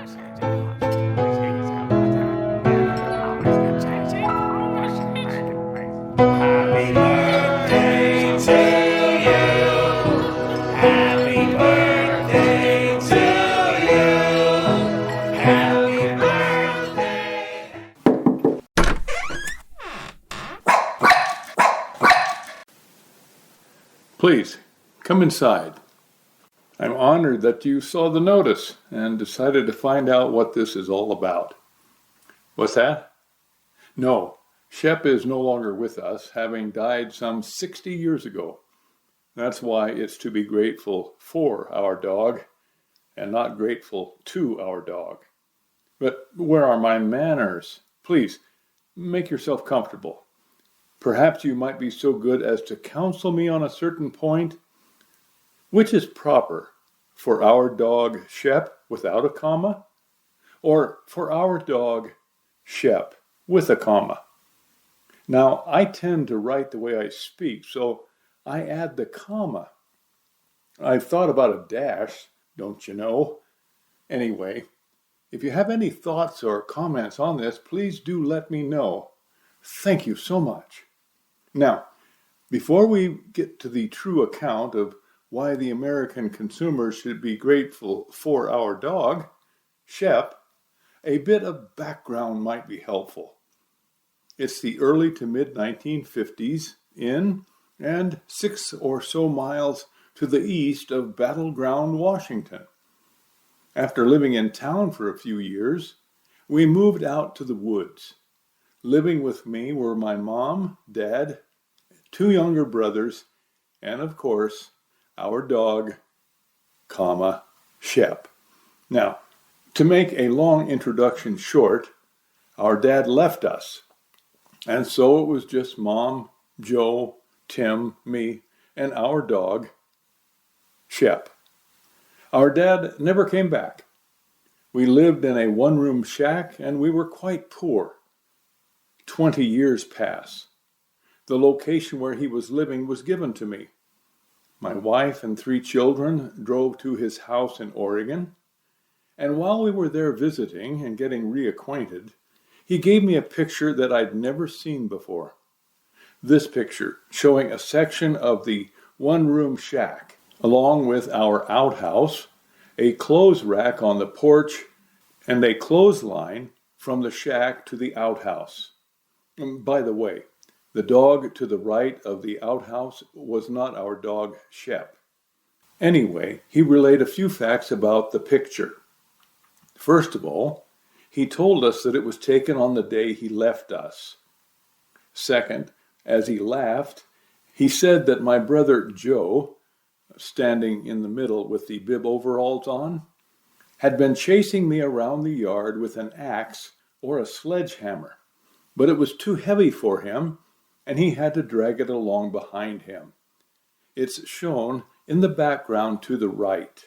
Happy birthday to you. Happy birthday to you. Happy birthday. Please, come inside. I'm honored that you saw the notice and decided to find out what this is all about. What's that? No, Shep is no longer with us, having died some 60 years ago. That's why it's to be grateful for our dog and not grateful to our dog. But where are my manners? Please, make yourself comfortable. Perhaps you might be so good as to counsel me on a certain point. Which is proper, for our dog Shep without a comma, or for our dog Shep with a comma? Now, I tend to write the way I speak, so I add the comma. I've thought about a dash, don't you know? Anyway, if you have any thoughts or comments on this, please do let me know. Thank you so much. Now, before we get to the true account of why the American consumer should be grateful for our dog, Shep, a bit of background might be helpful. It's the early to mid-1950s in and 6 or so miles to the east of Battleground, Washington. After living in town for a few years, we moved out to the woods. Living with me were my mom, dad, 2 younger brothers, and of course, our dog, Shep. Now, to make a long introduction short, our dad left us. And so it was just Mom, Joe, Tim, me, and our dog, Shep. Our dad never came back. We lived in a one-room shack and we were quite poor. 20 years pass. The location where he was living was given to me. My wife and 3 children drove to his house in Oregon. And while we were there visiting and getting reacquainted, he gave me a picture that I'd never seen before. This picture showing a section of the one-room shack, along with our outhouse, a clothes rack on the porch, and a clothesline from the shack to the outhouse. By the way, the dog to the right of the outhouse was not our dog, Shep. Anyway, he relayed a few facts about the picture. First of all, he told us that it was taken on the day he left us. Second, as he laughed, he said that my brother Joe, standing in the middle with the bib overalls on, had been chasing me around the yard with an axe or a sledgehammer, but it was too heavy for him, and he had to drag it along behind him. It's shown in the background to the right.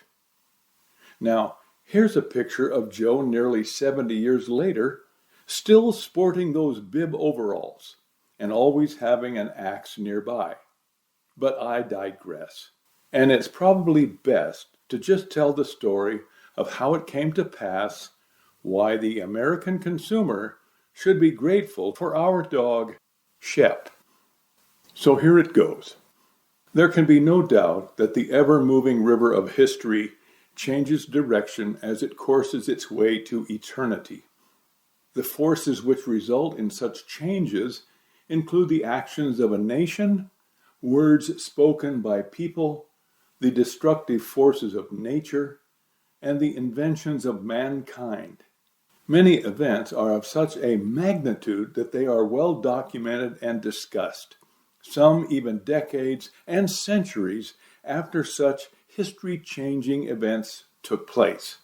Now, here's a picture of Joe nearly 70 years later, still sporting those bib overalls and always having an axe nearby. But I digress. And it's probably best to just tell the story of how it came to pass, why the American consumer should be grateful for our dog, Shep. So here it goes. There can be no doubt that the ever-moving river of history changes direction as it courses its way to eternity. The forces which result in such changes include the actions of a nation, words spoken by people, the destructive forces of nature, and the inventions of mankind. Many events are of such a magnitude that they are well documented and discussed, some even decades and centuries after such history-changing events took place.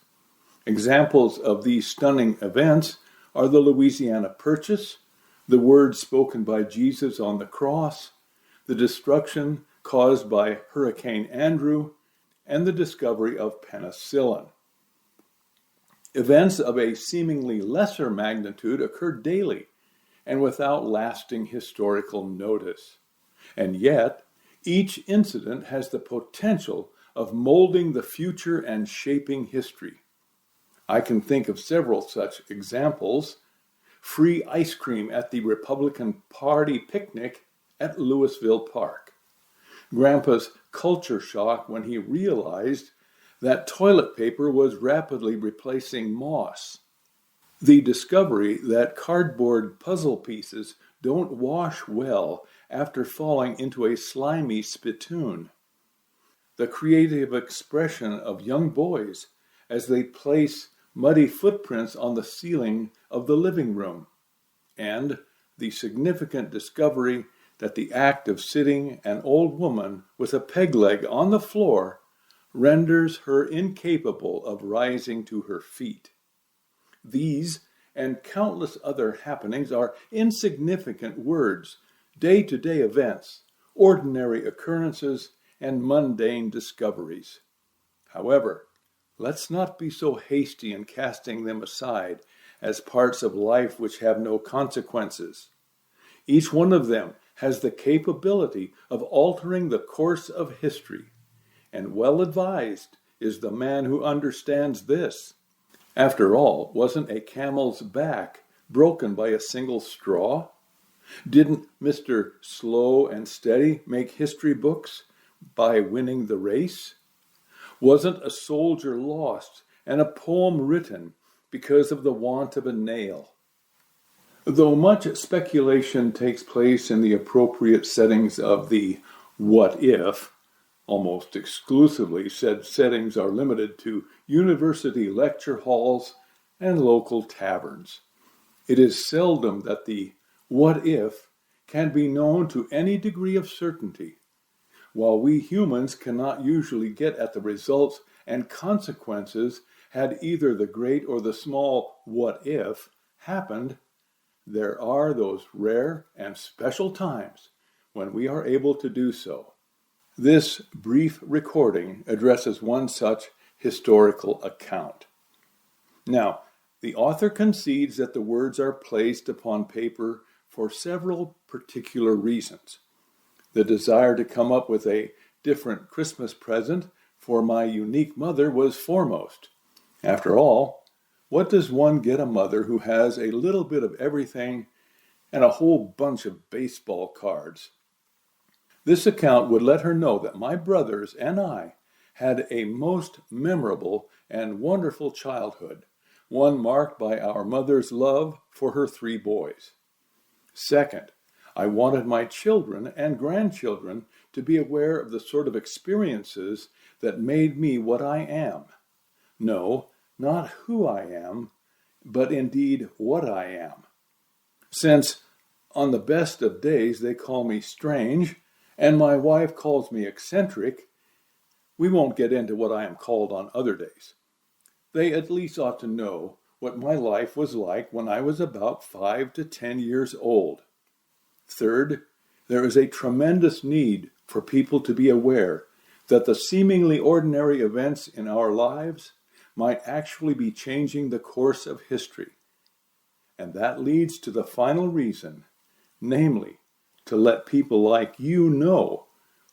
Examples of these stunning events are the Louisiana Purchase, the words spoken by Jesus on the cross, the destruction caused by Hurricane Andrew, and the discovery of penicillin. Events of a seemingly lesser magnitude occurred daily and without lasting historical notice. And yet, each incident has the potential of molding the future and shaping history. I can think of several such examples. Free ice cream at the Republican Party picnic at Louisville Park. Grandpa's culture shock when he realized that toilet paper was rapidly replacing moss. The discovery that cardboard puzzle pieces don't wash well after falling into a slimy spittoon. The creative expression of young boys as they place muddy footprints on the ceiling of the living room. And the significant discovery that the act of sitting an old woman with a peg leg on the floor renders her incapable of rising to her feet. These and countless other happenings are insignificant words, day-to-day events, ordinary occurrences, and mundane discoveries. However, let's not be so hasty in casting them aside as parts of life which have no consequences. Each one of them has the capability of altering the course of history, and well advised is the man who understands this. After all, wasn't a camel's back broken by a single straw? Didn't Mr. Slow and Steady make history books by winning the race? Wasn't a soldier lost and a poem written because of the want of a nail? Though much speculation takes place in the appropriate settings of the what if, almost exclusively said settings are limited to university lecture halls and local taverns. It is seldom that the what if can be known to any degree of certainty. While we humans cannot usually get at the results and consequences had either the great or the small what if happened, there are those rare and special times when we are able to do so. This brief recording addresses one such historical account. Now, the author concedes that the words are placed upon paper for several particular reasons. The desire to come up with a different Christmas present for my unique mother was foremost. After all, what does one get a mother who has a little bit of everything and a whole bunch of baseball cards? This account would let her know that my brothers and I had a most memorable and wonderful childhood, one marked by our mother's love for her 3 boys. Second, I wanted my children and grandchildren to be aware of the sort of experiences that made me what I am. No, not who I am, but indeed what I am. Since on the best of days they call me strange, and my wife calls me eccentric, we won't get into what I am called on other days. They at least ought to know what my life was like when I was about 5 to 10 years old. Third, there is a tremendous need for people to be aware that the seemingly ordinary events in our lives might actually be changing the course of history. And that leads to the final reason, namely, to let people like you know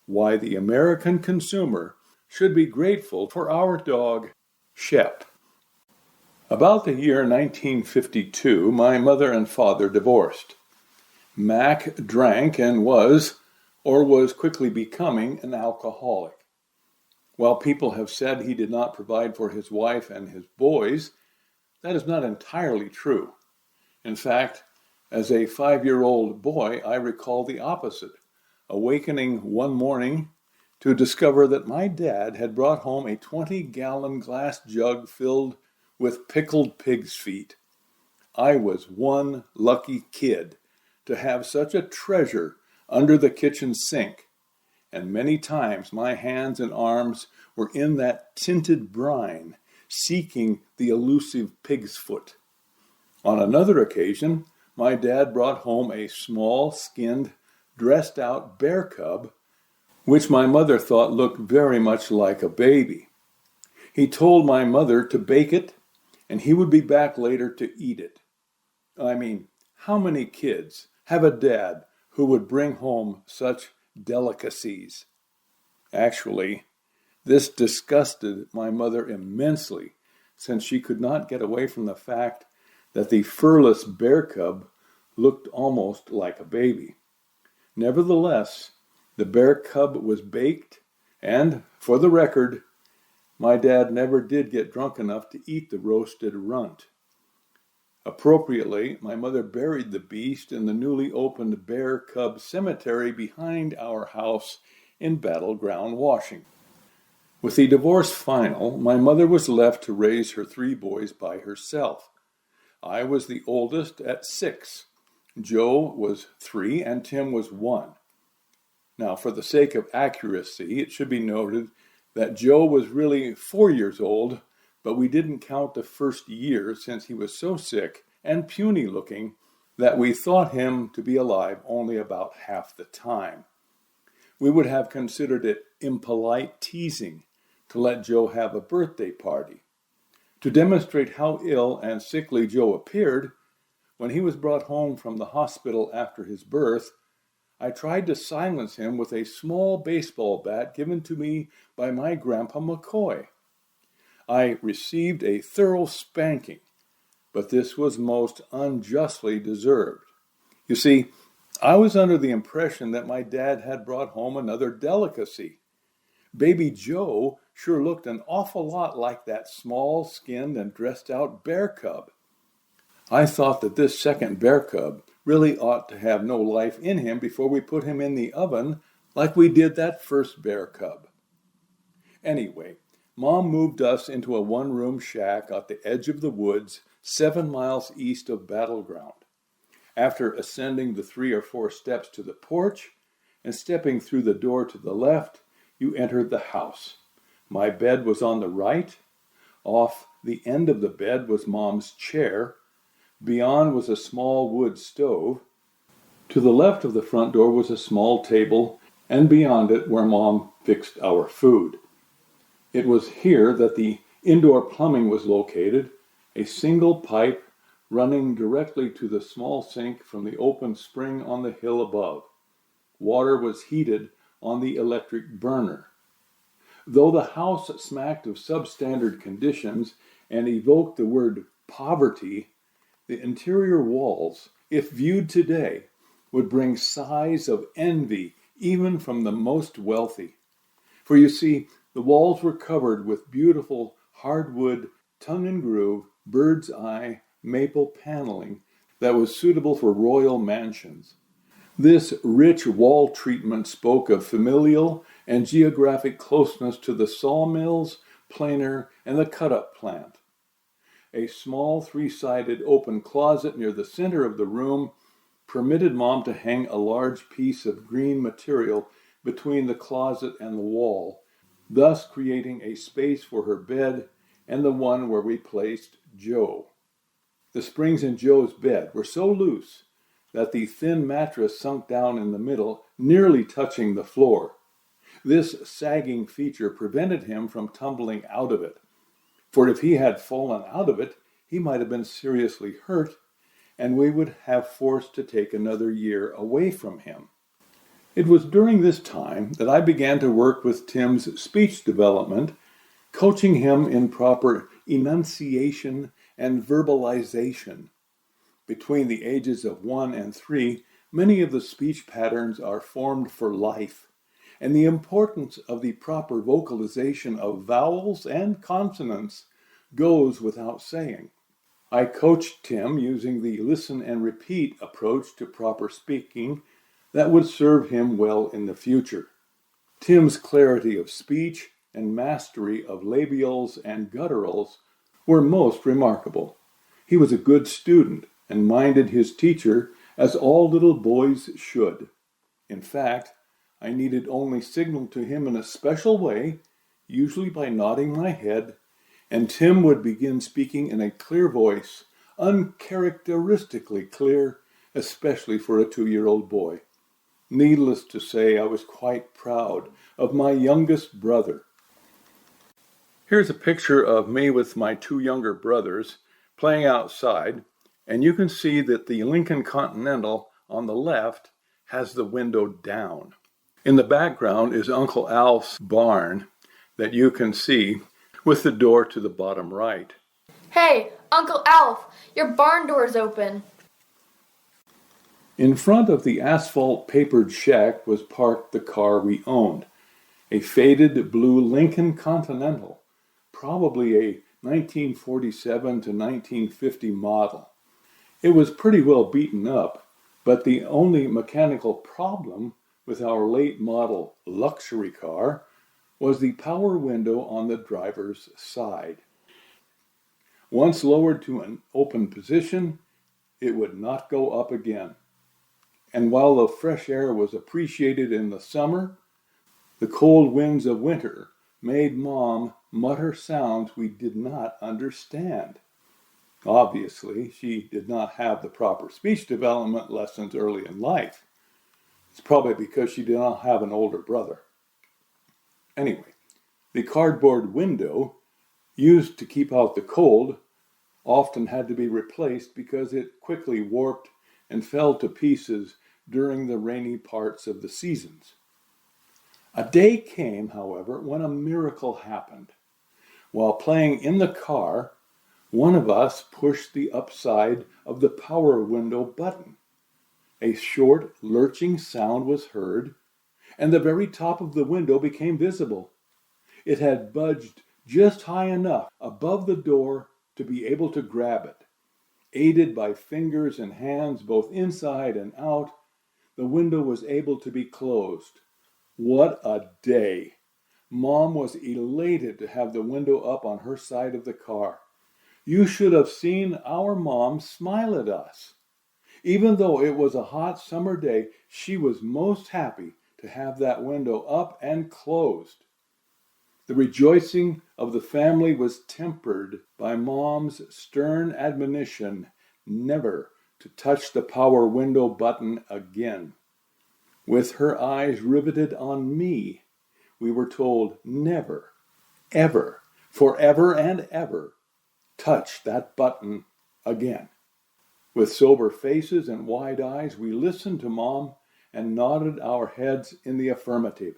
why the American consumer should be grateful for our dog, Shep. About the year 1952, my mother and father divorced. Mac drank and was quickly becoming an alcoholic. While people have said he did not provide for his wife and his boys, that is not entirely true. In fact, as a 5-year-old boy, I recall the opposite, awakening one morning to discover that my dad had brought home a 20-gallon glass jug filled with pickled pig's feet. I was one lucky kid to have such a treasure under the kitchen sink, and many times my hands and arms were in that tinted brine, seeking the elusive pig's foot. On another occasion, my dad brought home a small, skinned, dressed-out bear cub, which my mother thought looked very much like a baby. He told my mother to bake it, and he would be back later to eat it. I mean, how many kids have a dad who would bring home such delicacies? Actually, this disgusted my mother immensely, since she could not get away from the fact that the furless bear cub looked almost like a baby. Nevertheless, the bear cub was baked, and, for the record, my dad never did get drunk enough to eat the roasted runt. Appropriately, my mother buried the beast in the newly opened bear cub cemetery behind our house in Battle Ground, Washington. With the divorce final, my mother was left to raise her 3 boys by herself. I was the oldest at 6. Joe was 3 and Tim was 1. Now, for the sake of accuracy, it should be noted that Joe was really 4 years old, but we didn't count the first year since he was so sick and puny looking that we thought him to be alive only about half the time. We would have considered it impolite teasing to let Joe have a birthday party. To demonstrate how ill and sickly Joe appeared, when he was brought home from the hospital after his birth, I tried to silence him with a small baseball bat given to me by my Grandpa McCoy. I received a thorough spanking, but this was most unjustly deserved. You see, I was under the impression that my dad had brought home another delicacy. Baby Joe sure looked an awful lot like that small-skinned and dressed-out bear cub. I thought that this second bear cub really ought to have no life in him before we put him in the oven like we did that first bear cub. Anyway, Mom moved us into a one-room shack at the edge of the woods 7 miles east of Battle Ground. After ascending the 3 or 4 steps to the porch and stepping through the door to the left, you entered the house. My bed was on the right. Off the end of the bed was Mom's chair. Beyond was a small wood stove. To the left of the front door was a small table, and beyond it where Mom fixed our food. It was here that the indoor plumbing was located, a single pipe running directly to the small sink from the open spring on the hill above. Water was heated on the electric burner. Though the house smacked of substandard conditions and evoked the word poverty, the interior walls, if viewed today, would bring sighs of envy even from the most wealthy. For you see, the walls were covered with beautiful hardwood, tongue-and-groove, bird's-eye maple paneling that was suitable for royal mansions. This rich wall treatment spoke of familial and geographic closeness to the sawmills, planer, and the cut-up plant. A small 3-sided open closet near the center of the room permitted Mom to hang a large piece of green material between the closet and the wall, thus creating a space for her bed and the one where we placed Joe. The springs in Joe's bed were so loose that the thin mattress sunk down in the middle, nearly touching the floor. This sagging feature prevented him from tumbling out of it, for if he had fallen out of it, he might have been seriously hurt, and we would have forced to take another year away from him. It was during this time that I began to work with Tim's speech development, coaching him in proper enunciation and verbalization. Between the ages of 1 and 3, many of the speech patterns are formed for life, and the importance of the proper vocalization of vowels and consonants goes without saying. I coached Tim using the listen and repeat approach to proper speaking that would serve him well in the future. Tim's clarity of speech and mastery of labials and gutturals were most remarkable. He was a good student and minded his teacher as all little boys should. In fact, I needed only signal to him in a special way, usually by nodding my head, and Tim would begin speaking in a clear voice, uncharacteristically clear, especially for a 2-year-old boy. Needless to say, I was quite proud of my youngest brother. Here's a picture of me with my 2 younger brothers playing outside, and you can see that the Lincoln Continental on the left has the window down. In the background is Uncle Al's barn that you can see with the door to the bottom right. Hey, Uncle Alf, your barn door's open. In front of the asphalt-papered shack was parked the car we owned, a faded blue Lincoln Continental, probably a 1947 to 1950 model. It was pretty well beaten up, but the only mechanical problem with our late model luxury car was the power window on the driver's side. Once lowered to an open position, it would not go up again. And while the fresh air was appreciated in the summer, the cold winds of winter made Mom mutter sounds we did not understand. Obviously, she did not have the proper speech development lessons early in life. It's probably because she did not have an older brother. Anyway, the cardboard window, used to keep out the cold, often had to be replaced because it quickly warped and fell to pieces during the rainy parts of the seasons. A day came, however, when a miracle happened. While playing in the car, one of us pushed the upside of the power window button. A short, lurching sound was heard, and the very top of the window became visible. It had budged just high enough above the door to be able to grab it. Aided by fingers and hands both inside and out, the window was able to be closed. What a day! Mom was elated to have the window up on her side of the car. You should have seen our mom smile at us. Even though it was a hot summer day, she was most happy to have that window up and closed. The rejoicing of the family was tempered by Mom's stern admonition never to touch the power window button again. With her eyes riveted on me, we were told never, ever, forever and ever, touch that button again. With sober faces and wide eyes, we listened to Mom and nodded our heads in the affirmative.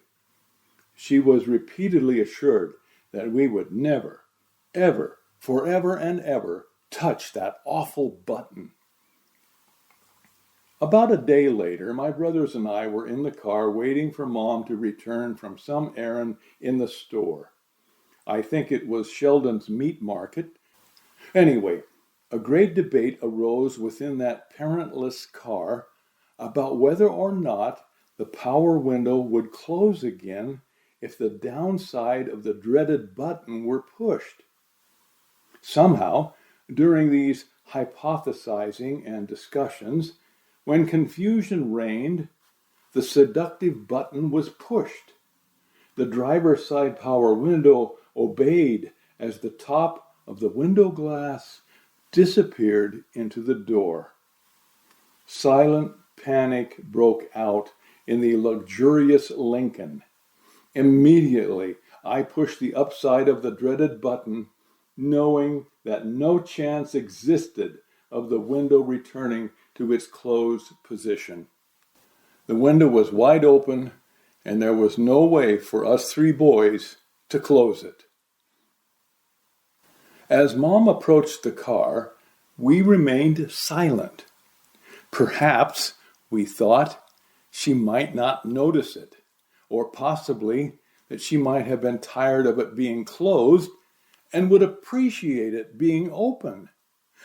She was repeatedly assured that we would never, ever, forever and ever touch that awful button. About a day later, my brothers and I were in the car waiting for Mom to return from some errand in the store. I think it was Sheldon's meat market. Anyway, a great debate arose within that parentless car about whether or not the power window would close again if the downside of the dreaded button were pushed. Somehow, during these hypothesizing and discussions, when confusion reigned, the seductive button was pushed. The driver's side power window obeyed as the top of the window glass disappeared into the door. Silent panic broke out in the luxurious Lincoln. Immediately, I pushed the upside of the dreaded button, knowing that no chance existed of the window returning to its closed position. The window was wide open, and there was no way for us three boys to close it. As Mom approached the car, we remained silent. Perhaps, we thought, she might not notice it, or possibly that she might have been tired of it being closed and would appreciate it being open.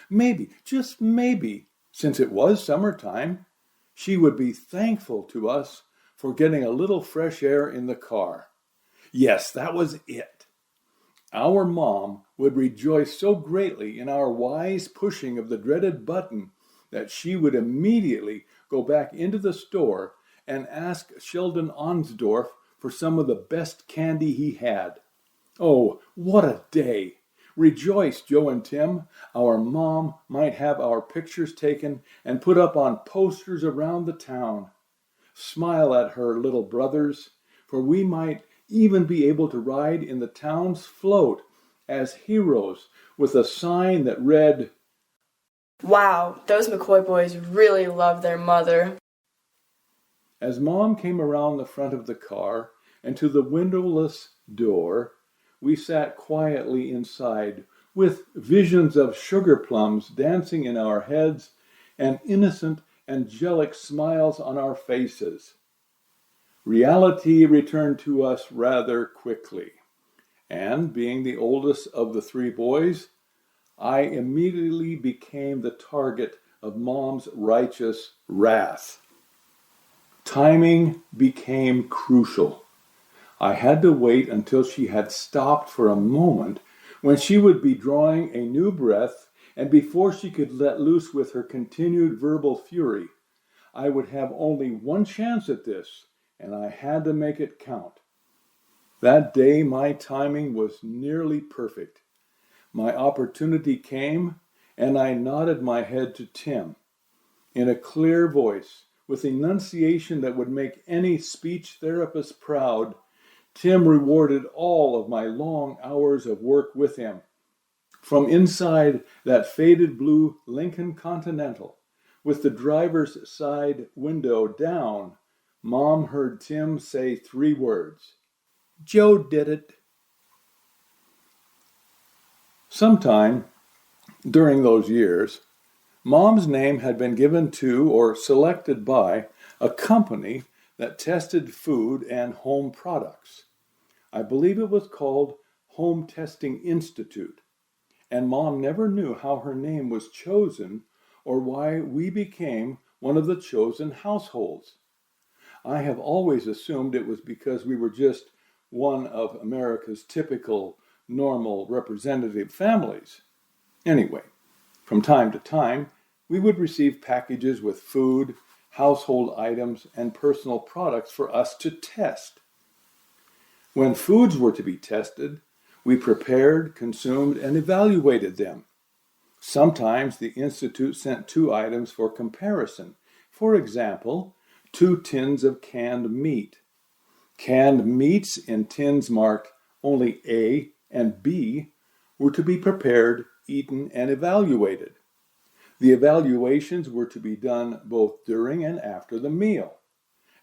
Maybe, just maybe, since it was summertime, she would be thankful to us for getting a little fresh air in the car. Yes, that was it. Our Mom would rejoice so greatly in our wise pushing of the dreaded button that she would immediately go back into the store and ask Sheldon Onsdorf for some of the best candy he had. Oh, what a day! Rejoice, Joe and Tim. Our Mom might have our pictures taken and put up on posters around the town. Smile at her, little brothers, for we might even be able to ride in the town's float as heroes with a sign that read, Wow, those McCoy boys really love their mother. As Mom came around the front of the car and to the windowless door, we sat quietly inside, with visions of sugar plums dancing in our heads and innocent, angelic smiles on our faces. Reality returned to us rather quickly, and being the oldest of the three boys, I immediately became the target of Mom's righteous wrath. Timing became crucial. I had to wait until she had stopped for a moment when she would be drawing a new breath, and before she could let loose with her continued verbal fury. I would have only one chance at this, and I had to make it count. That day my timing was nearly perfect. My opportunity came, and I nodded my head to Tim. In a clear voice, with enunciation that would make any speech therapist proud, Tim rewarded all of my long hours of work with him. From inside that faded blue Lincoln Continental, with the driver's side window down, Mom heard Tim say 3 words. "Joe did it." Sometime during those years, Mom's name had been given to or selected by a company that tested food and home products. I believe it was called Home Testing Institute, and Mom never knew how her name was chosen or why we became one of the chosen households. I have always assumed it was because we were just one of America's typical, normal, representative families. Anyway, from time to time, we would receive packages with food, household items, and personal products for us to test. When foods were to be tested, we prepared, consumed, and evaluated them. Sometimes the Institute sent 2 items for comparison. For example, 2 tins of canned meat. Canned meats in tins marked only A and B were to be prepared, eaten, and evaluated. The evaluations were to be done both during and after the meal.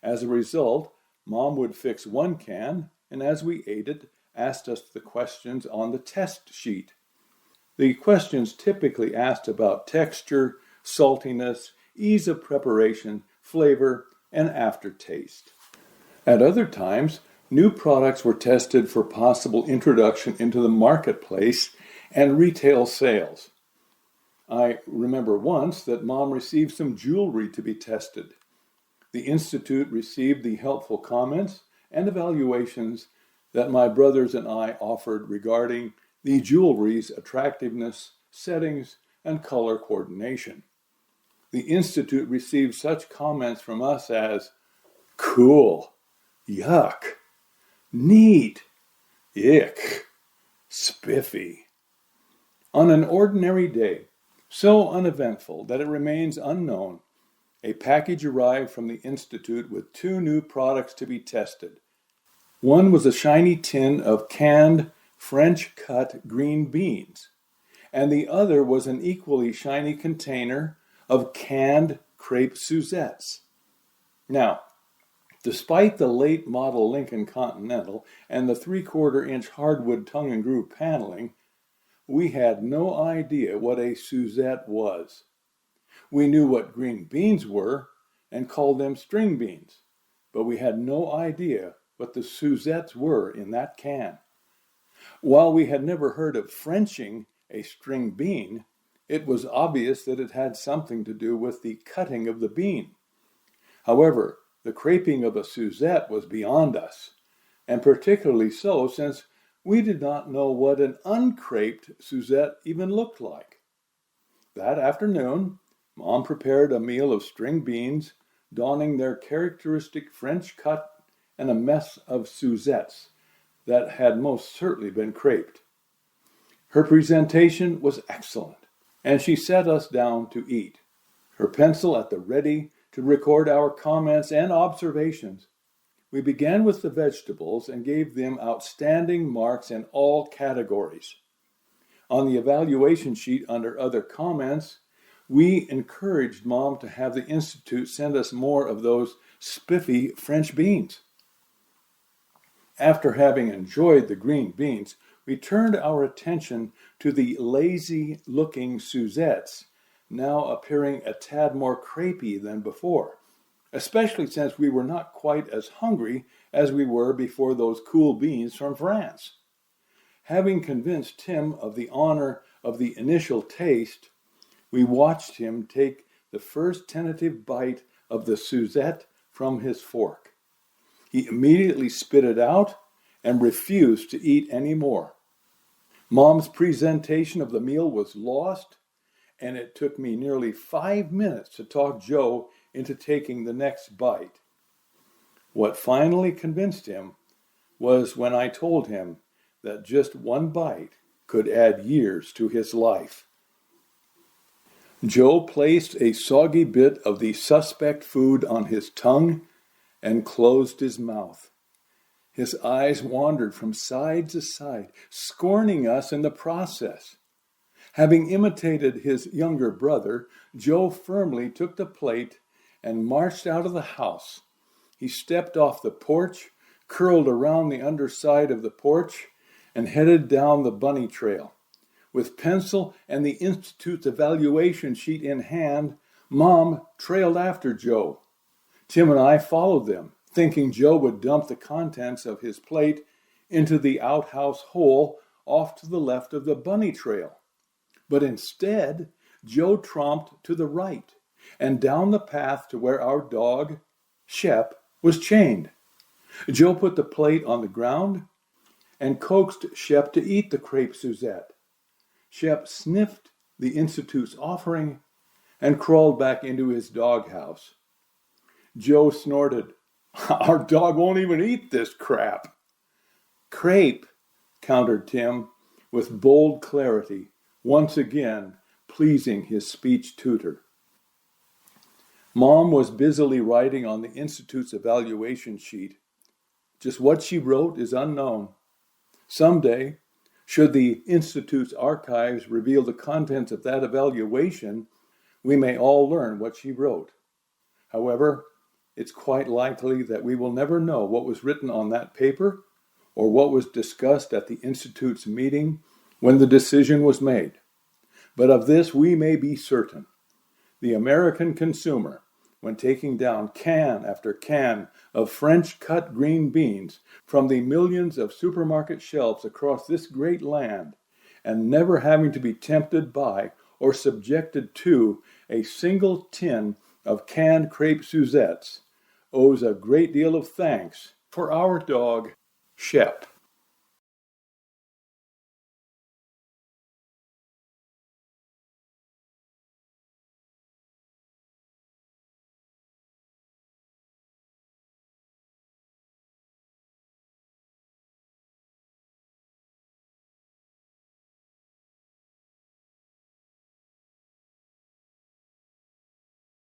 As a result, Mom would fix 1 can, and as we ate it, asked us the questions on the test sheet. The questions typically asked about texture, saltiness, ease of preparation, flavor, and aftertaste. At other times, new products were tested for possible introduction into the marketplace and retail sales. I remember once that Mom received some jewelry to be tested. The Institute received the helpful comments and evaluations that my brothers and I offered regarding the jewelry's attractiveness, settings, and color coordination. The Institute received such comments from us as cool, yuck, neat, ick, spiffy. On an ordinary day, so uneventful that it remains unknown, a package arrived from the Institute with 2 new products to be tested. One was a shiny tin of canned French-cut green beans, and the other was an equally shiny container of canned crepe Suzettes. Now, despite the late model Lincoln Continental and the 3/4-inch hardwood tongue and groove paneling, we had no idea what a Suzette was. We knew what green beans were and called them string beans, but we had no idea what the Suzettes were in that can. While we had never heard of Frenching a string bean, it was obvious that it had something to do with the cutting of the bean. However, the creping of a Suzette was beyond us, and particularly so since we did not know what an uncreped Suzette even looked like. That afternoon, Mom prepared a meal of string beans, donning their characteristic French cut and a mess of Suzettes that had most certainly been creped. Her presentation was excellent, and she set us down to eat, her pencil at the ready to record our comments and observations. We began with the vegetables and gave them outstanding marks in all categories. On the evaluation sheet under other comments, we encouraged Mom to have the Institute send us more of those spiffy French beans. After having enjoyed the green beans, we turned our attention to the lazy-looking Suzettes, now appearing a tad more crepey than before, especially since we were not quite as hungry as we were before those cool beans from France. Having convinced Tim of the honor of the initial taste, we watched him take the first tentative bite of the Suzette from his fork. He immediately spit it out and refused to eat any more. Mom's presentation of the meal was lost, and it took me nearly 5 minutes to talk Joe into taking the next bite. What finally convinced him was when I told him that just one bite could add years to his life. Joe placed a soggy bit of the suspect food on his tongue and closed his mouth. His eyes wandered from side to side, scorning us in the process. Having imitated his younger brother, Joe firmly took the plate and marched out of the house. He stepped off the porch, curled around the underside of the porch, and headed down the bunny trail. With pencil and the Institute's evaluation sheet in hand, Mom trailed after Joe. Tim and I followed them, thinking Joe would dump the contents of his plate into the outhouse hole off to the left of the bunny trail. But instead, Joe tromped to the right and down the path to where our dog, Shep, was chained. Joe put the plate on the ground and coaxed Shep to eat the crepe Suzette. Shep sniffed the Institute's offering and crawled back into his doghouse. Joe snorted, "Our dog won't even eat this crap." "Crepe," countered Tim with bold clarity, once again pleasing his speech tutor. Mom was busily writing on the Institute's evaluation sheet. Just what she wrote is unknown. Someday, should the Institute's archives reveal the contents of that evaluation, we may all learn what she wrote. However, it's quite likely that we will never know what was written on that paper or what was discussed at the Institute's meeting when the decision was made. But of this we may be certain. The American consumer, when taking down can after can of French-cut green beans from the millions of supermarket shelves across this great land, and never having to be tempted by or subjected to a single tin of canned crepe Suzettes, owes a great deal of thanks for our dog, Shep.